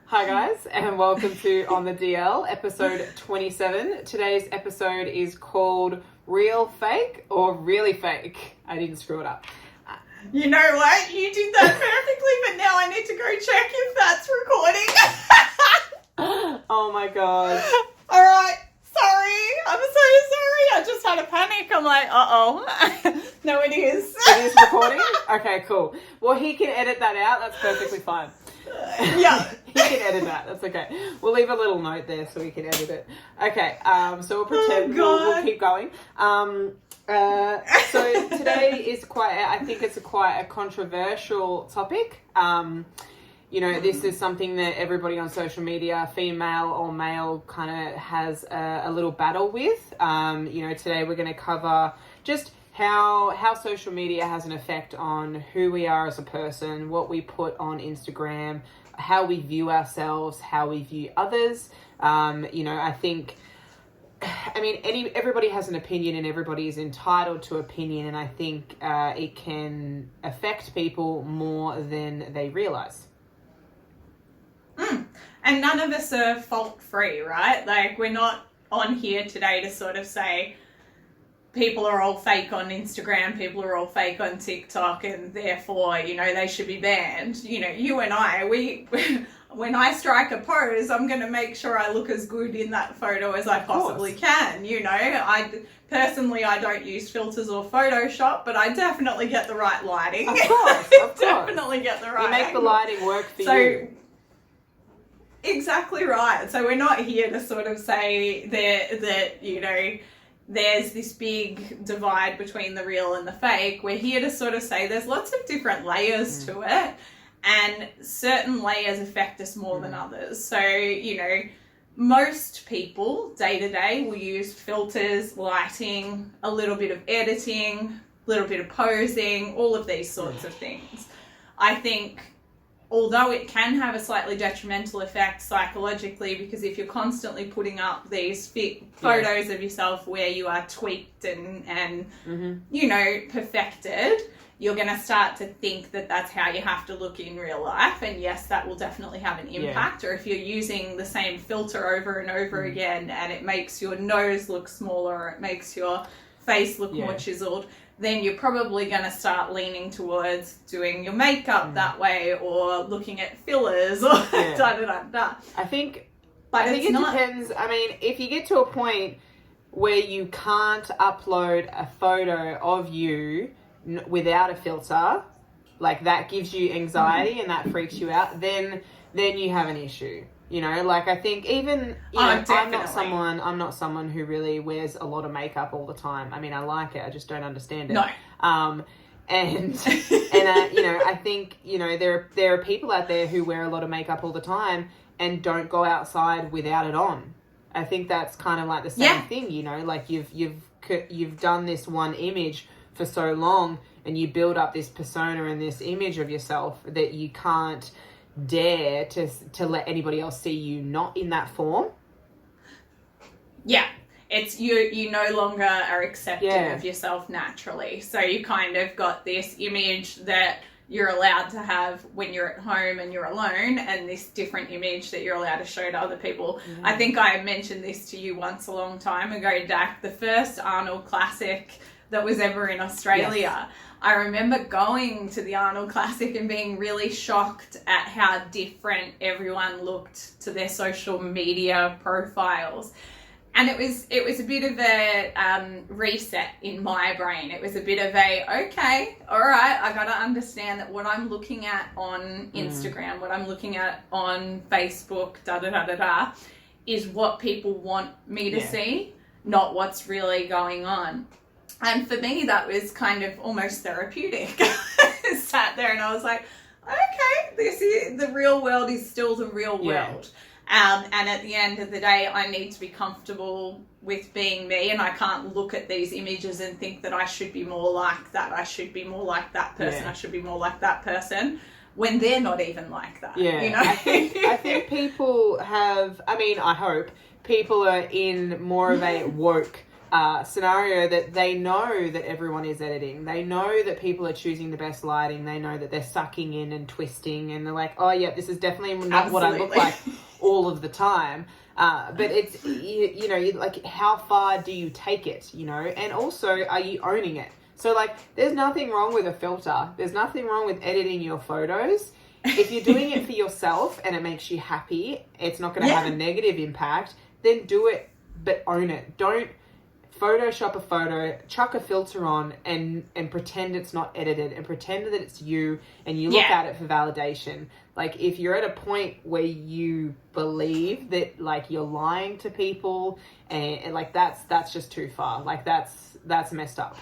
Hi guys, and welcome to On the DL, episode 27. Today's episode is called Real Fake or Really Fake. I didn't screw it up. You know what? You did that perfectly, but now I need to go check if that's recording. Oh my god. All right. Sorry. I'm so sorry. I just had a panic. I'm like, uh-oh. No, it is. It is recording? Okay, cool. Well, he can edit that out. That's perfectly fine. Yeah. He can edit that. That's okay. We'll leave a little note there so we can edit it. Okay, so we'll pretend we'll keep going. So today is I think it's quite a controversial topic. This is something that everybody on social media, female or male, kind of has a little battle with. Today we're going to cover just how social media has an effect on who we are as a person, what we put on Instagram, how we view ourselves, how we view others. Everybody has an opinion and everybody is entitled to opinion, and I think it can affect people more than they realize. And none of us are fault-free, right? Like, we're not on here today to sort of say people are all fake on Instagram, people are all fake on TikTok, and therefore, they should be banned. You and I, when I strike a pose, I'm going to make sure I look as good in that photo as I possibly can. I don't use filters or Photoshop, but I definitely get the right lighting. Of course. Definitely get the right You make angle. the lighting work for you. Exactly right. So we're not here to sort of say that there's this big divide between the real and the fake. We're here to sort of say there's lots of different layers to it, and certain layers affect us more than others. So, most people day to day will use filters, lighting, a little bit of editing, a little bit of posing, all of these sorts of things. I think although it can have a slightly detrimental effect psychologically, because if you're constantly putting up these photos of yourself where you are tweaked and perfected, you're going to start to think that that's how you have to look in real life. And yes, that will definitely have an impact. Or if you're using the same filter over and over again and it makes your nose look smaller, or it makes your face look more chiseled, then you're probably going to start leaning towards doing your makeup that way, or looking at fillers, or da-da-da-da. I think it depends. I mean, if you get to a point where you can't upload a photo of you without a filter, like that gives you anxiety and that freaks you out, then you have an issue. I think even, I'm not someone who really wears a lot of makeup all the time. I mean, I like it. I just don't understand it. No. I think, there are people out there who wear a lot of makeup all the time and don't go outside without it on. I think that's kind of like the same thing, like you've done this one image for so long and you build up this persona and this image of yourself that you can't dare to let anybody else see you not in that form. It's you no longer are accepting of yourself naturally, so you kind of got this image that you're allowed to have when you're at home and you're alone, and this different image that you're allowed to show to other people. I think I mentioned this to you once a long time ago, Dak, the first Arnold Classic that was ever in Australia. I remember going to the Arnold Classic and being really shocked at how different everyone looked to their social media profiles. And it was a bit of a reset in my brain. It was a bit of okay, all right, I got to understand that what I'm looking at on Instagram, what I'm looking at on Facebook, da-da-da-da-da, is what people want me to see, not what's really going on. And for me, that was kind of almost therapeutic. I sat there and I was like, okay, the real world is still the real world. And at the end of the day, I need to be comfortable with being me, and I can't look at these images and think that I should be more like that. I should be more like that person. I should be more like that person, when they're not even like that. I think people have, I hope people are in more of a woke scenario that they know that everyone is editing. They know that people are choosing the best lighting. They know that they're sucking in and twisting, and they're like, oh yeah, this is definitely not what I look like all of the time. But it's, you know, like, how far do you take it, you know? And also, are you owning it? So, like, there's nothing wrong with a filter. There's nothing wrong with editing your photos. If you're doing it for yourself and it makes you happy, it's not going to have a negative impact, then do it, but own it. Don't Photoshop a photo, chuck a filter on, and pretend it's not edited, and pretend that it's you, and you look at it for validation. Like, if you're at a point where you believe that, like, you're lying to people, and like, that's just too far. Like, that's messed up.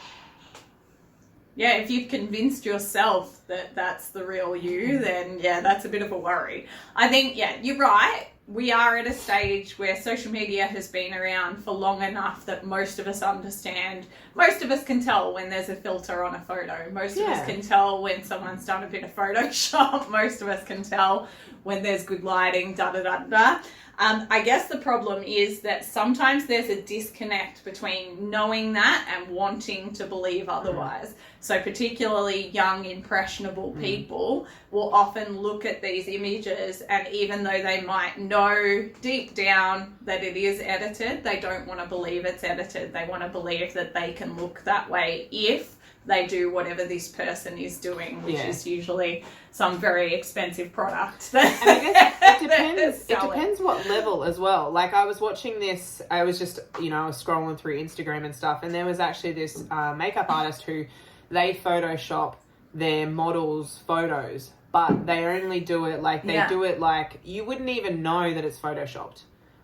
Yeah, if you've convinced yourself that that's the real you, then that's a bit of a worry. I think, you're right. We are at a stage where social media has been around for long enough that most of us understand. Most of us can tell when there's a filter on a photo. Most of us can tell when someone's done a bit of Photoshop. Most of us can tell when there's good lighting, da-da-da-da. I guess the problem is that sometimes there's a disconnect between knowing that and wanting to believe otherwise. So particularly young, impressionable people will often look at these images, and even though they might know deep down that it is edited, they don't want to believe it's edited. They want to believe that they can look that way if they do whatever this person is doing, which is usually some very expensive product. And I guess it depends. It depends what level as well. Like, I was watching this. I was just, you know, I was scrolling through Instagram and stuff, and there was actually this makeup artist who they Photoshop their models' photos, but they only do it like do it like you wouldn't even know that it's Photoshopped.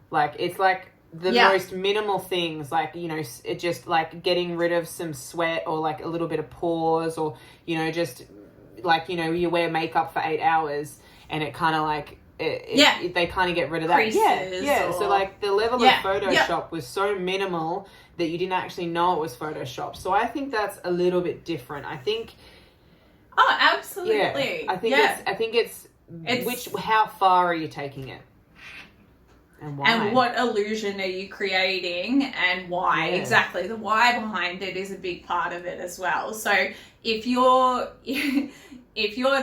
Like, it's like the most minimal things, like, you know, it just like getting rid of some sweat or like a little bit of pores, or, you know, just like, you know, you wear makeup for 8 hours and it kind of like they kind of get rid of that. Creases So like the level of Photoshop was so minimal that you didn't actually know it was Photoshop. So I think that's a little bit different. I think absolutely. I think it's how far are you taking it? And why? And what illusion are you creating, and why? Yeah. Exactly. The why behind it is a big part of it as well. So if you're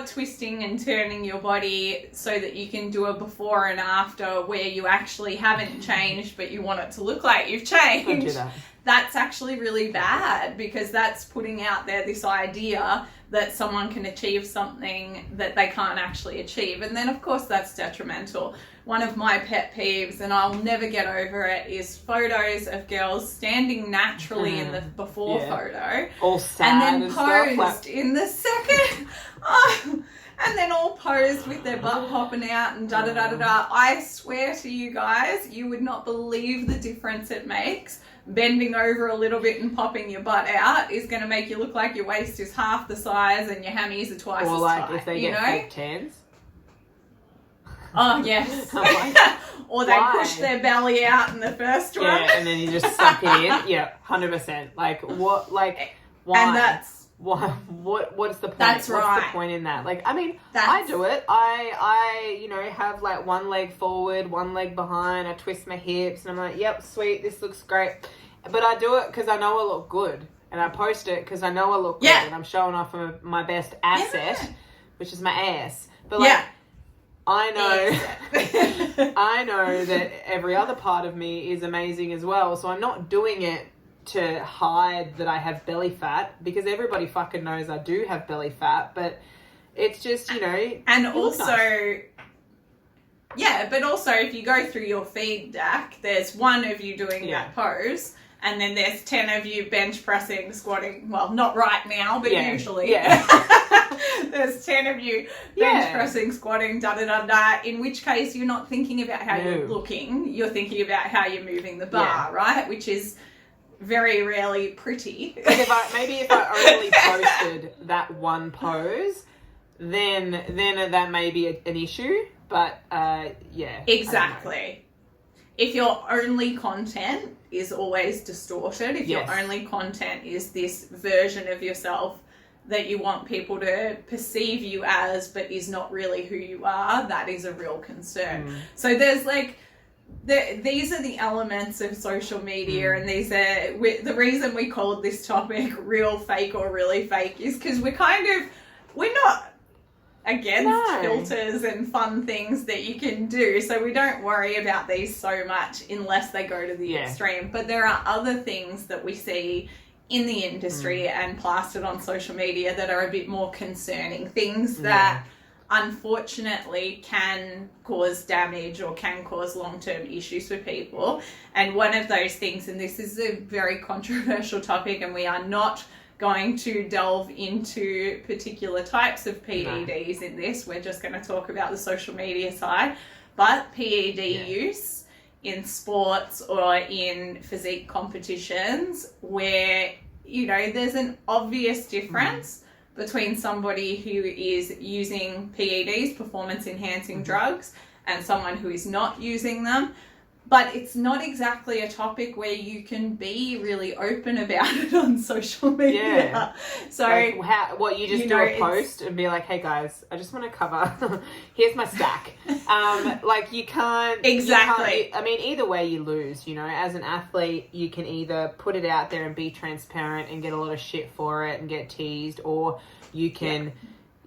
twisting and turning your body so that you can do a before and after where you actually haven't changed but you want it to look like you've changed, don't do that. That's actually really bad, because that's putting out there this idea that someone can achieve something that they can't actually achieve. And then, of course, that's detrimental. One of my pet peeves, and I'll never get over it, is photos of girls standing naturally in the before photo. All sad and then posed in the second. And then all posed with their butt popping out and da-da-da-da-da. I swear to you guys, you would not believe the difference it makes. Bending over a little bit and popping your butt out is going to make you look like your waist is half the size and your hammies are twice as tight. Or like if they get fake tans. Oh, yes. Or they push their belly out in the first one. Yeah, and then you just suck it in. Yeah, 100%. Like, what, like, why? And that's... Why? What's the point? That's right. What's the point in that? Like, I mean, I do it. I you know, have like one leg forward, one leg behind. I twist my hips, and I'm like, yep, sweet, this looks great. But I do it because I know I look good, and I post it because I know I look good, and I'm showing off my best asset, which is my ass. But like, I know, I know that every other part of me is amazing as well. So I'm not doing it to hide that I have belly fat, because everybody fucking knows I do have belly fat, but it's just, you know, and also nice. But also if you go through your feed, Dak, there's one of you doing that pose, and then there's 10 of you bench pressing, squatting, well, not right now, but usually there's 10 of you bench pressing, squatting, da-da-da-da, in which case you're not thinking about how you're looking, you're thinking about how you're moving the bar, right? Which is very rarely pretty. Like if I only posted that one pose, then that may be an issue. But exactly. If your only content is always distorted, if your only content is this version of yourself that you want people to perceive you as, but is not really who you are, that is a real concern. So there's like these are the elements of social media, and these are the reason we called this topic real, fake, or really fake is because we're not against filters and fun things that you can do, so we don't worry about these so much unless they go to the extreme. But there are other things that we see in the industry and plastered on social media that are a bit more concerning, things that unfortunately can cause damage or can cause long-term issues for people. And one of those things, and this is a very controversial topic, and we are not going to delve into particular types of PEDs in this, we're just going to talk about the social media side, but PED use in sports or in physique competitions where, you know, there's an obvious difference between somebody who is using PEDs, performance enhancing drugs, and someone who is not using them. But it's not exactly a topic where you can be really open about it on social media. Yeah. So you just do a post and be like, hey guys, I just want to cover, here's my stack. Like you can't. Exactly. I mean, either way you lose, you know, as an athlete, you can either put it out there and be transparent and get a lot of shit for it and get teased, or you can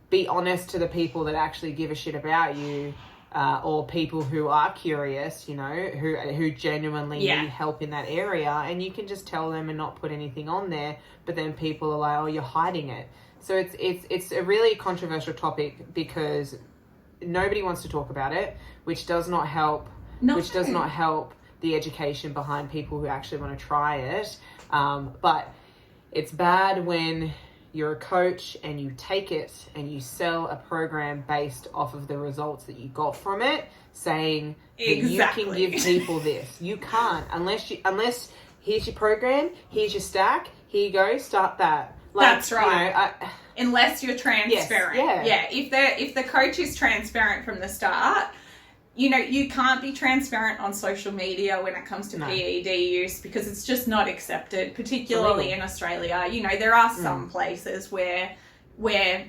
be honest to the people that actually give a shit about you. Or people who are curious, you know, who genuinely need help in that area, and you can just tell them and not put anything on there. But then people are like, "Oh, you're hiding it." So it's a really controversial topic because nobody wants to talk about it, which does not help. Which does not help the education behind people who actually want to try it. But it's bad when you're a coach and you take it and you sell a program based off of the results that you got from it, saying that you can give people this. You can't unless here's your program, here's your stack, here you go, start that. Like, that's right. You know, unless you're transparent. Yes, If the coach is transparent from the start, you know, you can't be transparent on social media when it comes to PED use because it's just not accepted, particularly in Australia. You know, there are some places where,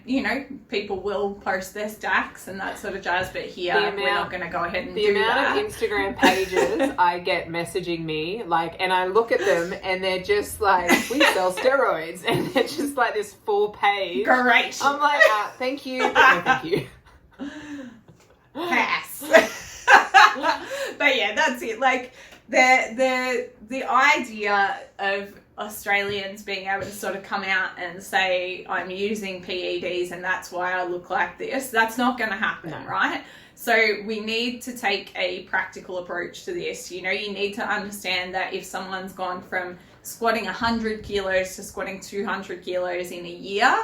you know, people will post their stacks and that sort of jazz, but here we're not going to go ahead and do that. The amount of Instagram pages I get messaging me, like, and I look at them and they're just like, we sell steroids, and they're just like this full page. Great. I'm like, thank you, but no thank you. Pass. But yeah, that's it. Like the idea of Australians being able to sort of come out and say, I'm using PEDs and that's why I look like this, that's not going to happen, right? So we need to take a practical approach to this. You know, you need to understand that if someone's gone from squatting 100 kilos to squatting 200 kilos in a year,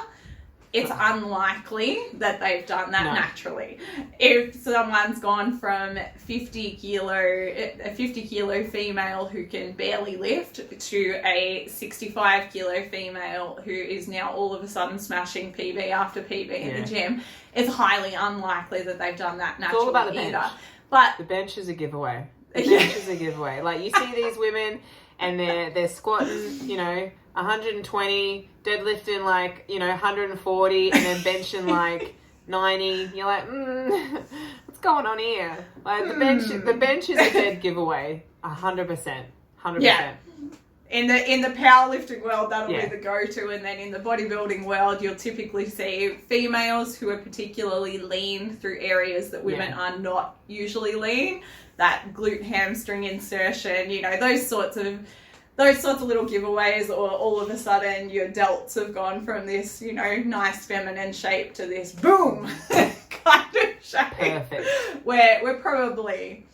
it's unlikely that they've done that naturally. If someone's gone from a 50 kilo female who can barely lift to a 65 kilo female who is now all of a sudden smashing PB after PB in the gym, it's highly unlikely that they've done that naturally. It's all about the bench. But the bench is a giveaway. The bench is a giveaway. Like, you see these women and they're squatting, you know, 120, deadlifting like, you know, 140, and then benching like 90. You're like, what's going on here? Like, the bench is a dead giveaway, 100%. Yeah. In the powerlifting world, that'll be the go-to, and then in the bodybuilding world, you'll typically see females who are particularly lean through areas that women are not usually lean. That glute hamstring insertion, you know, those sorts of little giveaways, or all of a sudden your delts have gone from this, you know, nice feminine shape to this boom kind of shape. Perfect. Where we're probably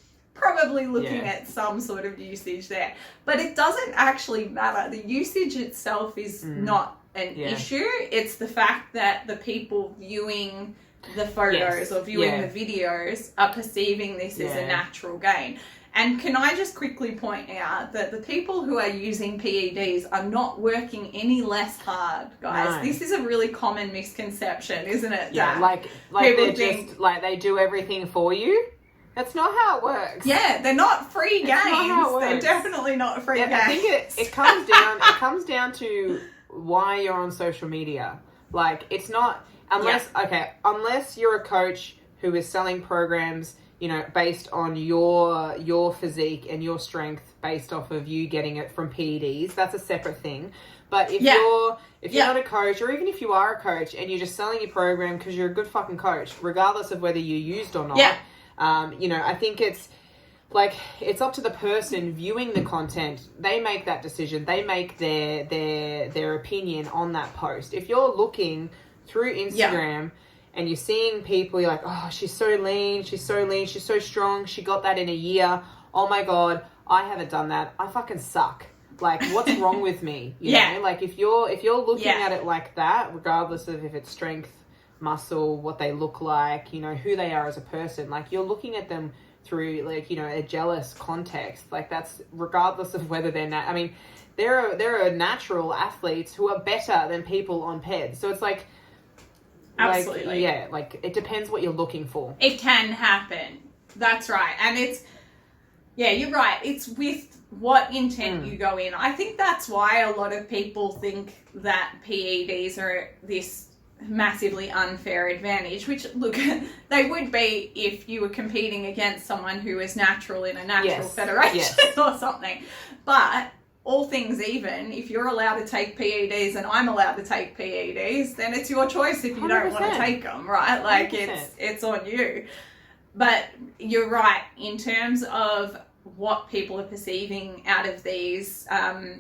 looking at some sort of usage there. But it doesn't actually matter. The usage itself is not an issue. It's the fact that the people viewing the photos or viewing the videos are perceiving this as a natural gain. And can I just quickly point out that the people who are using PEDs are not working any less hard, guys. No. This is a really common misconception, isn't it? Yeah, like they're just like they do everything for you. That's not how it works. Yeah, they're not free games. Not how it works. They're definitely not free games. I think it comes down to why you're on social media. Like, it's not unless you're a coach who is selling programs you know, based on your physique and your strength, based off of you getting it from PEDs. That's a separate thing. But if you're not a coach, or even if you are a coach and you're just selling your program because you're a good fucking coach, regardless of whether you're used or not, you know, I think it's like, it's up to the person viewing the content. They make that decision. They make their opinion on that post. If you're looking through Instagram and you're seeing people, you're like, oh, she's so lean, she's so strong, she got that in a year. Oh my God, I haven't done that. I fucking suck. Like, what's wrong with me? You know? Like, if you're looking at it like that, regardless of if it's strength, muscle, what they look like, you know, who they are as a person, like, you're looking at them through, like, you know, a jealous context. Like, that's regardless of whether they're I mean, there are natural athletes who are better than people on PEDs. So it's like, absolutely, like it depends what you're looking for. It can happen. That's right. And it's, you're right. It's with what intent you go in. I think that's why a lot of people think that PEDs are this massively unfair advantage, which, look, they would be if you were competing against someone who is natural in a natural federation or something. But all things even, if you're allowed to take PEDs and I'm allowed to take PEDs, then it's your choice if you 100%. Don't want to take them, right? Like, 100%. It's on you. But you're right, in terms of what people are perceiving out of these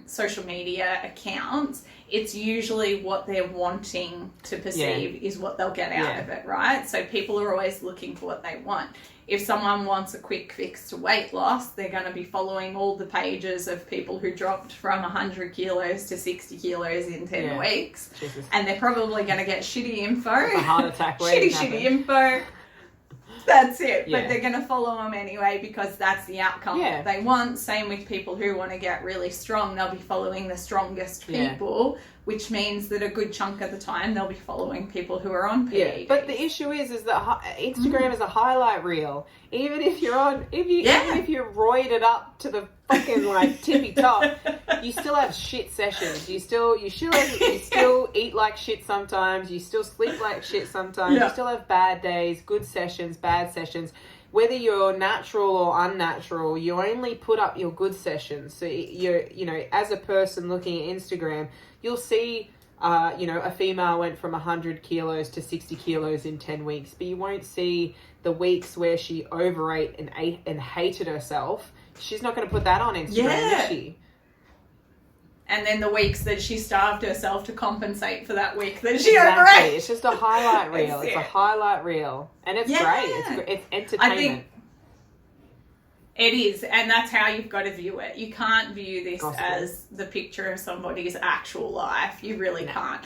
social media accounts, it's usually what they're wanting to perceive is what they'll get out of it, right? So people are always looking for what they want. If someone wants a quick fix to weight loss, they're going to be following all the pages of people who dropped from 100 kilos to 60 kilos in 10 weeks. Jesus. And they're probably going to get shitty info. A heart attack. shitty info. That's it. But they're going to follow them anyway because that's the outcome that they want. Same with people who want to get really strong. They'll be following the strongest people, which means that a good chunk of the time they'll be following people who are on PEDs. Yeah. But the issue is that Instagram is a highlight reel. Even if you're even if you're roided up to the fucking like tippy top, you still have shit sessions. You still eat like shit sometimes. You still sleep like shit sometimes. You still have bad days, good sessions, bad sessions. Whether you're natural or unnatural, you only put up your good sessions. So you know, as a person looking at Instagram, you'll see, you know, a female went from 100 kilos to 60 kilos in 10 weeks, but you won't see the weeks where she overate and ate and hated herself. She's not going to put that on Instagram, is she? And then the weeks that she starved herself to compensate for that week that she overate. It's just a highlight reel. It's a highlight reel. And it's great. It's entertainment. I think it is. And that's how you've got to view it. You can't view this as the picture of somebody's actual life. You really can't.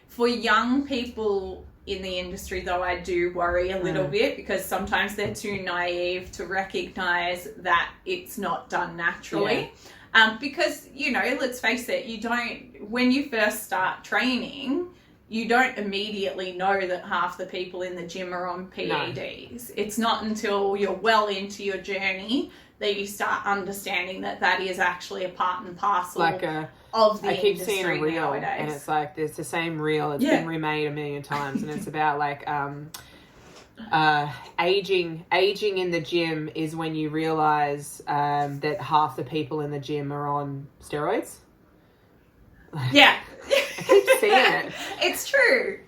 For young people in the industry, though, I do worry a little bit because sometimes they're too naive to recognize that it's not done naturally. Because, you know, let's face it, when you first start training, you don't immediately know that half the people in the gym are on PEDs. No. It's not until you're well into your journey that you start understanding that is actually a part and parcel of the industry. I keep seeing a reel nowadays. And it's like, it's the same reel. It's been remade a million times and it's about like... aging in the gym is when you realize that half the people in the gym are on steroids. Yeah. I keep seeing it. It's true.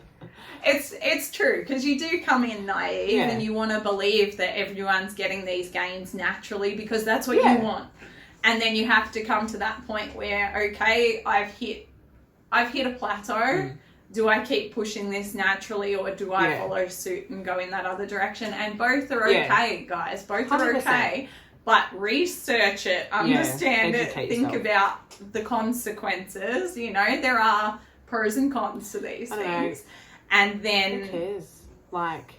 It's true because you do come in naive and you want to believe that everyone's getting these gains naturally because that's what you want. And then you have to come to that point where, okay, I've hit a plateau. Do I keep pushing this naturally or do I follow suit and go in that other direction? And both are okay, guys. Both are 100%. Okay. But research it, understand it, think about the consequences. You know, there are pros and cons to these things. And then... Who cares? Like,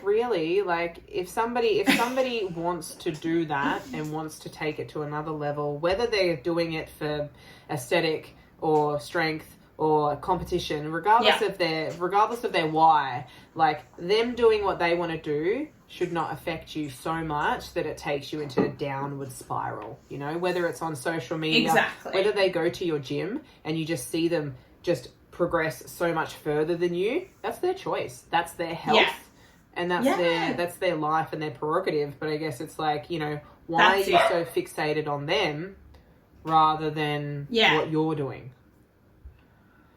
really? Like, if somebody wants to do that and wants to take it to another level, whether they're doing it for aesthetic or strength or competition, regardless of their why, like, them doing what they want to do should not affect you so much that it takes you into a downward spiral, you know, whether it's on social media, whether they go to your gym and you just see them just progress so much further than you, that's their choice. That's their health. and that's their life and their prerogative. But I guess it's like, you know, why That's are you it. so fixated on them rather than what you're doing?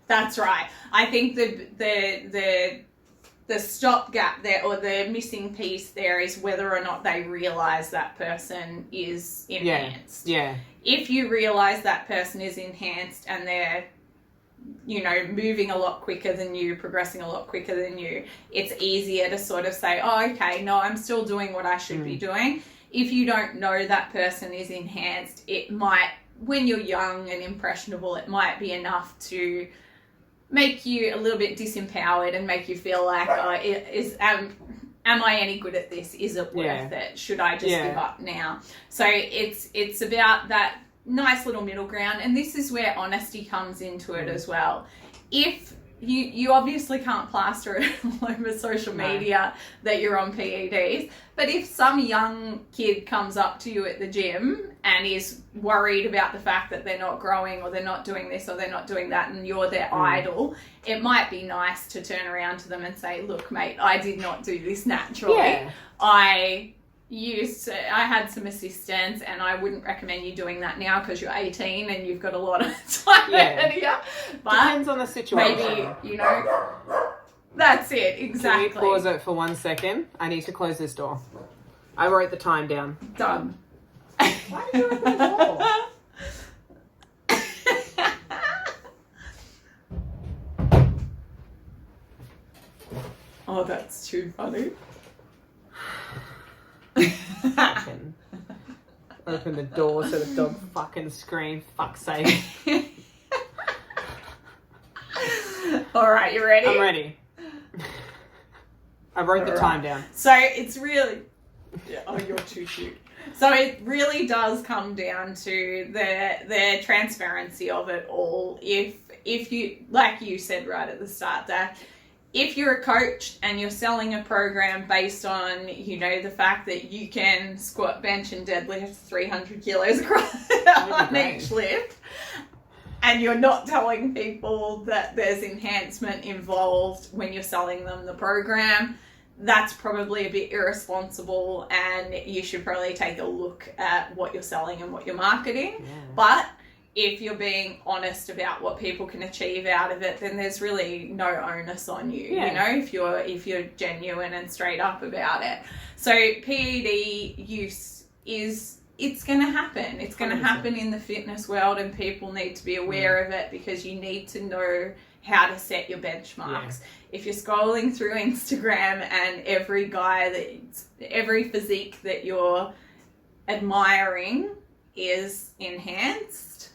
That's right. I think the stopgap there, or the missing piece there, is whether or not they realise that person is enhanced. Yeah. If you realise that person is enhanced and they're, you know, moving a lot quicker than you, progressing a lot quicker than you, it's easier to sort of say, oh, okay, no, I'm still doing what I should be doing. If you don't know that person is enhanced, it might, when you're young and impressionable, it might be enough to make you a little bit disempowered and make you feel like, am I any good at this? Is it worth it? Should I just give up now? So it's about that nice little middle ground, and this is where honesty comes into it as well. If you obviously can't plaster it all over social media that you're on PEDs, but if some young kid comes up to you at the gym and is worried about the fact that they're not growing, or they're not doing this, or they're not doing that, and you're their idol, it might be nice to turn around to them and say, look, mate, I did not do this naturally. I had some assistance, and I wouldn't recommend you doing that now because you're 18 and you've got a lot of time ahead of you. But depends on the situation. Maybe, you know, that's it, exactly. Can we pause it for 1 second? I need to close this door. I wrote the time down. Done. Why did you open the door? Oh, that's too funny. Fucking open the door so the dog fucking screams, fuck's sake. All right, you ready? I'm ready. I wrote the time down. So it's really... Oh, you're too cute. So it really does come down to the transparency of it all. If you, like you said right at the start, that if you're a coach and you're selling a program based on, you know, the fact that you can squat, bench and deadlift 300 kilos across on each lift, and you're not telling people that there's enhancement involved when you're selling them the program, that's probably a bit irresponsible, and you should probably take a look at what you're selling and what you're marketing. But if you're being honest about what people can achieve out of it, then there's really no onus on you, you know, if you're genuine and straight up about it. So PED use it's going to happen. It's going to happen in the fitness world, and people need to be aware of it, because you need to know how to set your benchmarks. If you're scrolling through Instagram and every physique that you're admiring is enhanced,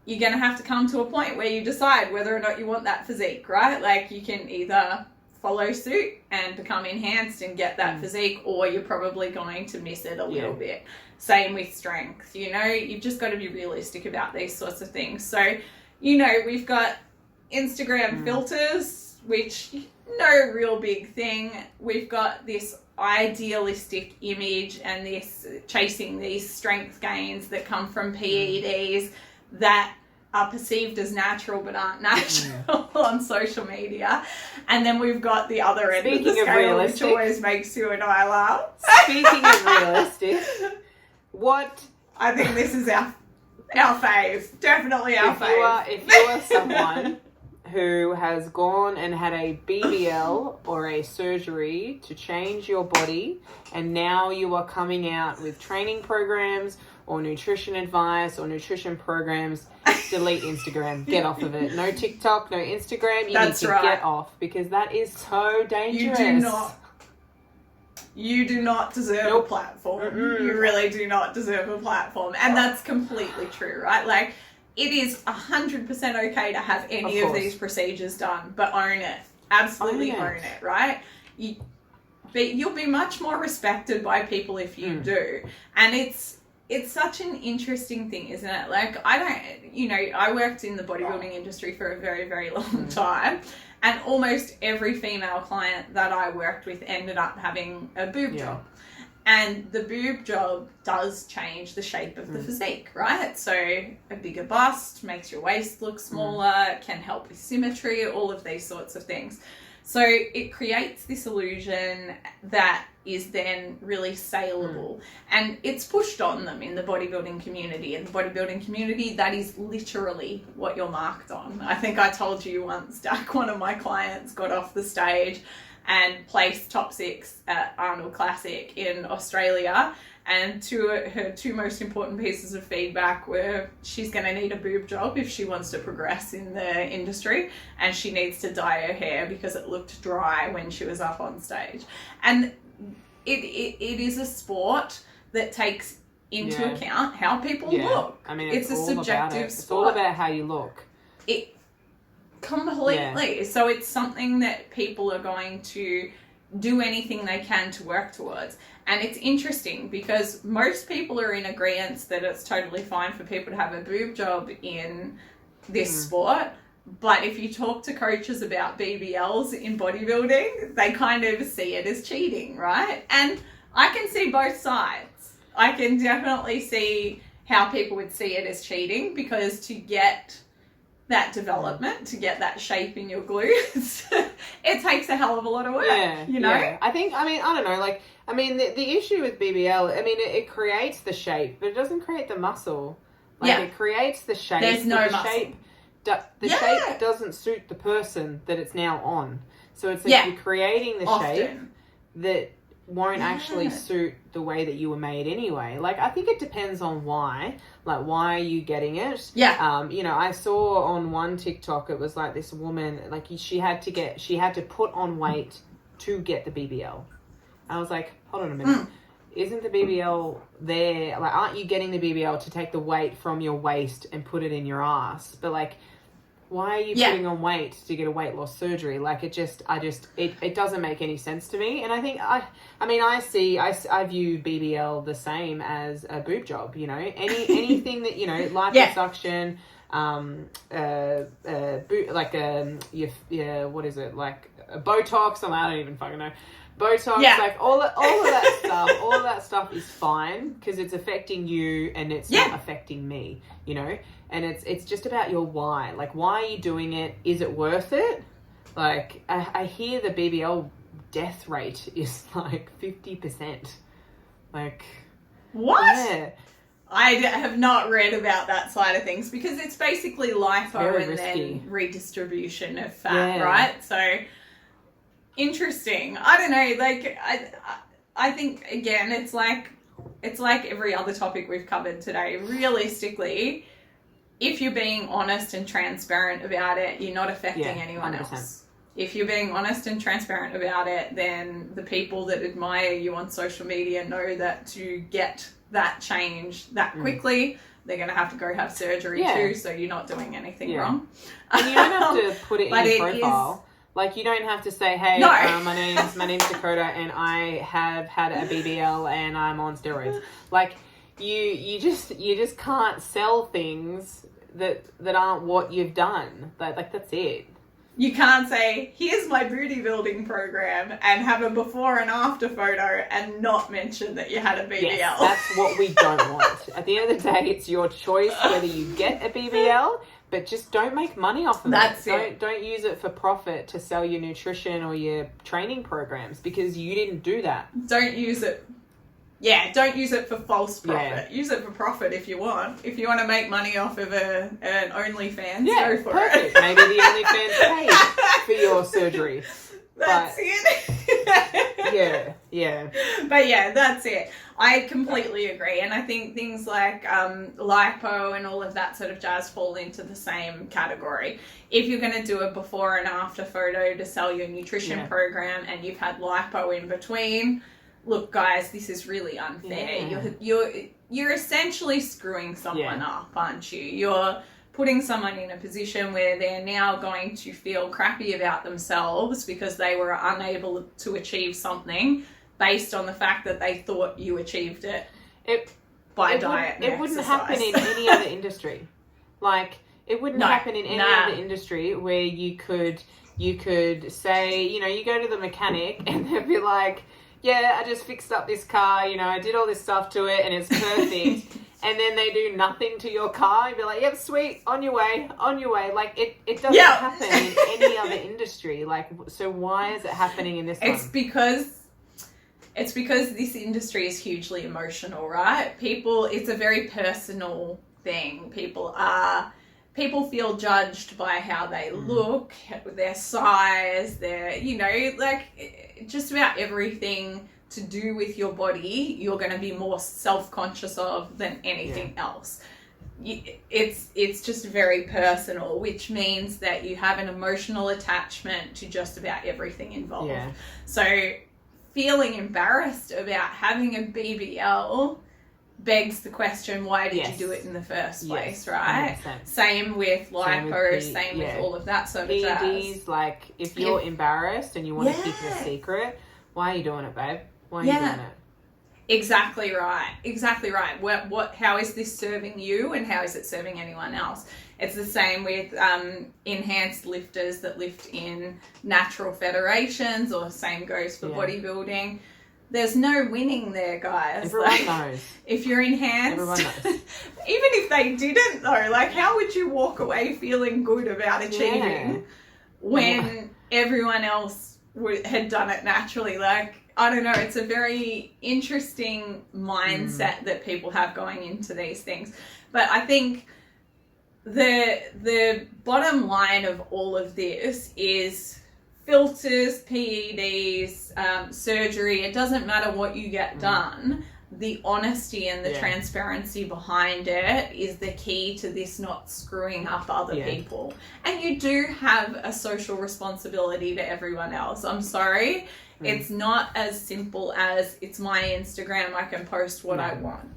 you're going to have to come to a point where you decide whether or not you want that physique, right? Like, you can either follow suit and become enhanced and get that physique, or you're probably going to miss it a little bit. Same with strength, you know, you've just got to be realistic about these sorts of things. So, you know, we've got Instagram filters, which no real big thing. We've got this idealistic image and this chasing these strength gains that come from PEDs that are perceived as natural but aren't natural on social media. And then we've got the other end of the scale, which always makes you and I laugh. Speaking of realistic, what... I think this is our fave. Definitely our fave. If you are someone who has gone and had a BBL or a surgery to change your body, and now you are coming out with training programs or nutrition advice or nutrition programs, delete Instagram. Get off of it. No TikTok, no Instagram. You need to get off, because that is so dangerous. You do not deserve a platform. You really do not deserve a platform. And that's completely true, right? Like, it is 100% okay to have any of these procedures done, but own it. Absolutely own it, right? You'll be much more respected by people if you do. And it's such an interesting thing, isn't it? Like, I worked in the bodybuilding industry for a very, very long time, and almost every female client that I worked with ended up having a boob job. And the boob job does change the shape of the physique, right? So a bigger bust makes your waist look smaller, can help with symmetry, all of these sorts of things. So it creates this illusion that is then really saleable. And it's pushed on them in the bodybuilding community. In the bodybuilding community, that is literally what you're marked on. I think I told you once, Dak, one of my clients got off the stage and placed top 6 at Arnold Classic in Australia. And her two most important pieces of feedback were she's going to need a boob job if she wants to progress in the industry, and she needs to dye her hair because it looked dry when she was up on stage. And it is a sport that takes into account how people look. I mean, it's a subjective sport. It's all about how you look. It completely. Yeah. So it's something that people are going to do anything they can to work towards. And it's interesting because most people are in agreement that it's totally fine for people to have a boob job in this sport. But if you talk to coaches about BBLs in bodybuilding, they kind of see it as cheating, right? And I can see both sides. I can definitely see how people would see it as cheating, because to get that development, to get that shape in your glutes, it takes a hell of a lot of work, you know? Yeah. I don't know, the issue with BBL, it creates the shape, but it doesn't create the muscle. It creates the shape. There's no muscle. Shape doesn't suit the person that it's now on. So it's like you're creating the shape that won't actually suit the way that you were made anyway. Like, I think it depends on why. Like, why are you getting it? Yeah. I saw on one TikTok, it was like this woman, like she had to put on weight to get the BBL. I was like, hold on a minute. Isn't the BBL there? Like, aren't you getting the BBL to take the weight from your waist and put it in your ass? But like, why are you putting on weight to get a weight loss surgery? Like, it doesn't make any sense to me. And I think, I view BBL the same as a boob job, you know, anything that, you know, liposuction, what is it? Like Botox, I don't even fucking know. Botox, like all of that stuff is fine because it's affecting you and it's not affecting me, you know? And it's just about your why. Like, why are you doing it? Is it worth it? Like, I hear the BBL death rate is like 50%. Like, what? Yeah. I have not read about that side of things because it's basically lipo and then redistribution of fat, right? So, interesting. I don't know. Like, I think, again, it's like every other topic we've covered today. Realistically, if you're being honest and transparent about it, you're not affecting anyone 100%. else. If you're being honest and transparent about it, then the people that admire you on social media know that to get that change that quickly, they're going to have to go have surgery too, so you're not doing anything wrong. And you don't have to put it in your profile. Like, you don't have to say, hey, my name's Dakota and I have had a BBL and I'm on steroids. Like, you just can't sell things that aren't what you've done. Like, that's it. You can't say, here's my booty building program and have a before and after photo and not mention that you had a BBL. Yes, that's what we don't want. At the end of the day, it's your choice whether you get a BBL, but just don't make money off of it. Don't use it for profit to sell your nutrition or your training programs because you didn't do that. Don't use it. Yeah, don't use it for false profit. Yeah. Use it for profit if you want. If you want to make money off of an OnlyFans, go for it. Maybe the OnlyFans paid for your surgery. That's it. Yeah. But yeah, that's it. I completely agree. And I think things like lipo and all of that sort of jazz fall into the same category. If you're going to do a before and after photo to sell your nutrition program and you've had lipo in between, look, guys, this is really unfair. Yeah. You're essentially screwing someone up, aren't you? You're putting someone in a position where they're now going to feel crappy about themselves because they were unable to achieve something based on the fact that they thought you achieved it by diet and It wouldn't exercise. happen in any other industry. Like, it wouldn't happen in any other industry where you could say, you know, you go to the mechanic and they'd be like, yeah, I just fixed up this car, you know, I did all this stuff to it and it's perfect. and then they do nothing to your car, you'd be like, yep, sweet, on your way. Like, it doesn't happen in any other industry. Like, so why is it happening in this one? It's because this industry is hugely emotional, right? It's a very personal thing. People feel judged by how they look, their size, their, like, just about everything to do with your body, you're going to be more self-conscious of than anything else. It's just very personal, which means that you have an emotional attachment to just about everything involved. Yeah. So feeling embarrassed about having a BBL begs the question, why did you do it in the first place, right? 100%. Same with lipo, same with all of that sort of jazz. Like, if you're embarrassed and you want to keep it a secret, why are you doing it, babe? Why are you doing it? Exactly right. How is this serving you, and how is it serving anyone else? It's the same with enhanced lifters that lift in natural federations, or same goes for bodybuilding. There's no winning there, guys. Everyone knows. If you're enhanced, everyone knows. Even if they didn't though, like, how would you walk away feeling good about achieving when everyone else had done it naturally? Like, I don't know, it's a very interesting mindset that people have going into these things. But I think the bottom line of all of this is filters, PEDs, surgery. It doesn't matter what you get done. The honesty and the transparency behind it is the key to this not screwing up other people. And you do have a social responsibility to everyone else. I'm sorry. It's not as simple as, it's my Instagram, I can post what I want.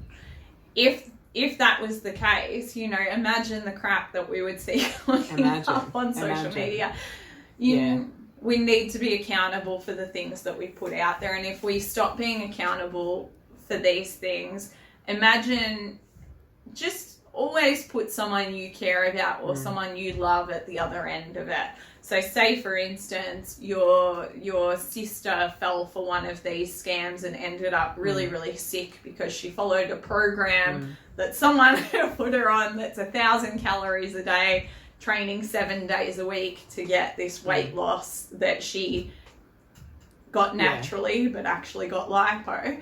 If that was the case, imagine the crap that we would see up on social media. We need to be accountable for the things that we put out there. And if we stop being accountable for these things, imagine, just always put someone you care about or someone you love at the other end of it. So say, for instance, your sister fell for one of these scams and ended up really, really sick because she followed a program that someone put her on that's 1,000 calories a day, training 7 days a week to get this weight loss that she got naturally but actually got lipo,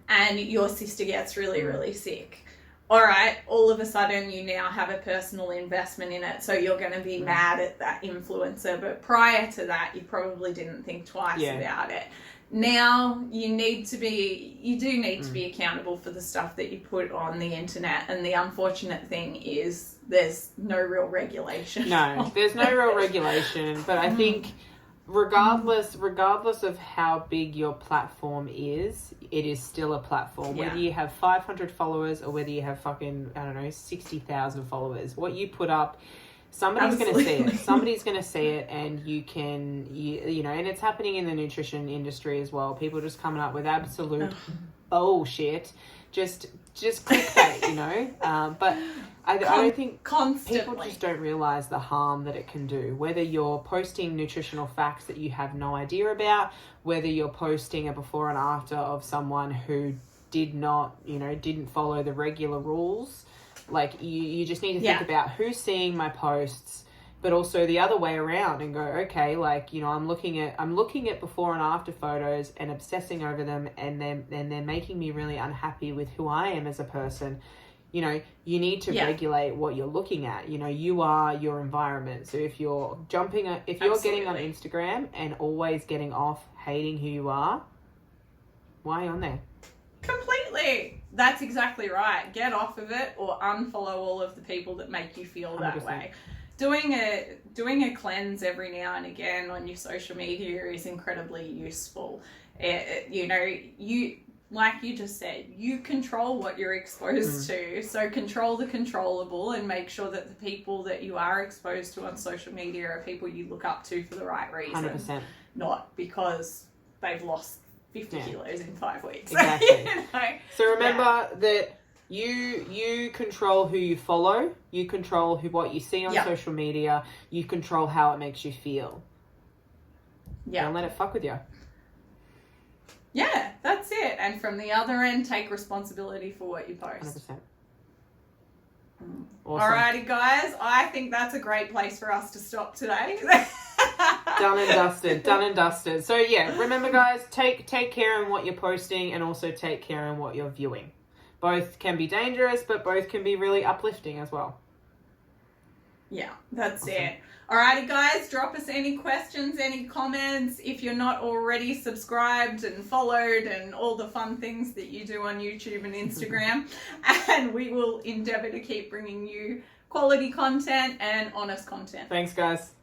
and your sister gets really, really sick. All right, all of a sudden you now have a personal investment in it, so you're going to be mad at that influencer. But prior to that, you probably didn't think twice about it. Now you do need to be accountable for the stuff that you put on the internet. And the unfortunate thing is there's no real regulation. No, there's no real regulation. But I think regardless of how big your platform is, it is still a platform. Yeah. Whether you have 500 followers or whether you have 60,000 followers, what you put up, somebody's going to see it. Somebody's going to see it, and you and it's happening in the nutrition industry as well. People just coming up with absolute bullshit, just clickbait, but I don't think people just don't realize the harm that it can do. Whether you're posting nutritional facts that you have no idea about, whether you're posting a before and after of someone who didn't follow the regular rules, like you just need to think about who's seeing my posts, but also the other way around, and go, okay, like, I'm looking at before and after photos and obsessing over them, and they're making me really unhappy with who I am as a person. You need to regulate what you're looking at. You are your environment. So if you're getting on Instagram and always getting off hating who you are, why are you on there? Completely. That's exactly right. Get off of it, or unfollow all of the people that make you feel that 100%. Way. Doing a cleanse every now and again on your social media is incredibly useful. Like you just said, you control what you're exposed to. So control the controllable, and make sure that the people that you are exposed to on social media are people you look up to for the right reason. 100%. Not because they've lost 50 kilos in 5 weeks. Exactly. So remember that you control who you follow, you control what you see on social media, you control how it makes you feel. Yeah. Don't let it fuck with you. Yeah, that's it. And from the other end, take responsibility for what you post. 100%. Awesome. Alrighty, guys. I think that's a great place for us to stop today. Done and dusted. Done and dusted. So yeah, remember, guys, take care in what you're posting, and also take care in what you're viewing. Both can be dangerous, but both can be really uplifting as well. Yeah, that's Awesome. it. Alrighty, guys, drop us any questions, any comments. If you're not already subscribed and followed and all the fun things that you do on YouTube and Instagram, and we will endeavour to keep bringing you quality content and honest content. Thanks, guys.